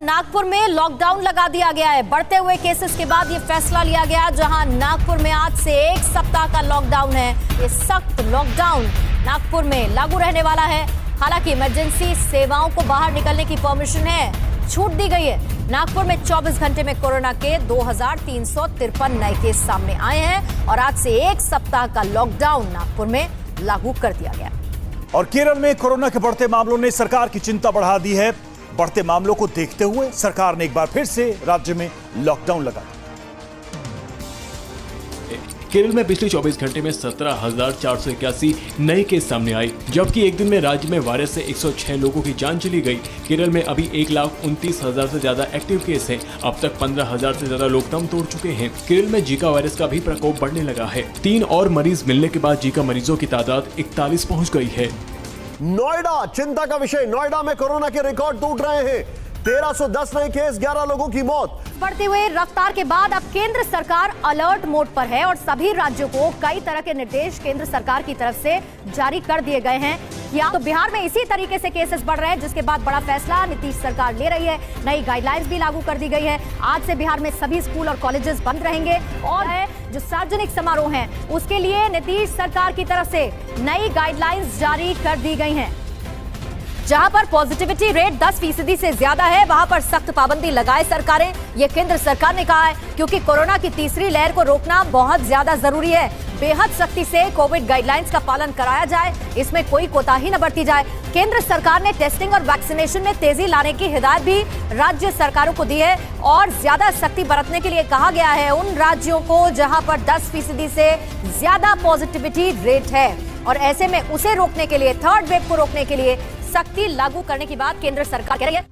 नागपुर में लॉकडाउन लगा दिया गया है। बढ़ते हुए केसेस के बाद ये फैसला लिया गया, जहां नागपुर में आज से 1 सप्ताह का लॉकडाउन है। ये सख्त लॉकडाउन नागपुर में लागू रहने वाला है। हालांकि इमरजेंसी सेवाओं को बाहर निकलने की परमिशन है, छूट दी गई है। नागपुर में 24 घंटे में कोरोना के 2353 नए केस सामने आए हैं और आज से 1 सप्ताह का लॉकडाउन नागपुर में लागू कर दिया गया। और केरल में कोरोना के बढ़ते मामलों ने सरकार की चिंता बढ़ा दी है। बढ़ते मामलों को देखते हुए सरकार ने एक बार फिर से राज्य में लॉकडाउन लगा दिया। केरल में पिछले 24 घंटे में 17,481 नए केस सामने आए, जबकि एक दिन में राज्य में वायरस से 106 लोगों की जान चली गई। केरल में अभी 1,29,000 से ज्यादा एक्टिव केस हैं। अब तक 15,000 से ज्यादा लोग दम तोड़ चुके हैं। केरल में जीका वायरस का भी प्रकोप बढ़ने लगा है। 3 और मरीज मिलने के बाद जीका मरीजों की तादाद 41 पहुँच गई है। नोएडा चिंता का विषय। नोएडा में कोरोना के रिकॉर्ड टूट रहे हैं। 1310 नए केस, 11 लोगों की मौत। बढ़ते हुए रफ्तार के बाद अब केंद्र सरकार अलर्ट मोड पर है और सभी राज्यों को कई तरह के निर्देश केंद्र सरकार की तरफ से जारी कर दिए गए हैं। या तो बिहार में इसी तरीके से केसेस बढ़ रहे हैं, जिसके बाद बड़ा फैसला नीतीश सरकार ले रही है। नई गाइडलाइंस भी लागू कर दी गई है। आज से बिहार में सभी स्कूल और कॉलेजेस बंद रहेंगे और जो सार्वजनिक समारोह हैं उसके लिए नीतीश सरकार की तरफ से नई गाइडलाइंस जारी कर दी गई हैं। जहां पर पॉजिटिविटी रेट 10% से ज्यादा है, वहां पर सख्त पाबंदी लगाए सरकारें। ये केंद्र सरकार ने कहा है, क्योंकि कोरोना की तीसरी लहर को रोकना बहुत ज्यादा जरूरी है। बेहद सख्ती से कोविड गाइडलाइंस का पालन कराया जाए, इसमें कोई कोताही न बरती जाए। केंद्र सरकार ने टेस्टिंग और वैक्सीनेशन में तेजी लाने की हिदायत भी राज्य सरकारों को दी है और ज्यादा सख्ती बरतने के लिए कहा गया है उन राज्यों को जहां पर 10% से ज्यादा पॉजिटिविटी रेट है। और ऐसे में उसे रोकने के लिए, थर्ड वेव को रोकने के लिए सख्ती लागू करने की बात केंद्र सरकार कह रही है।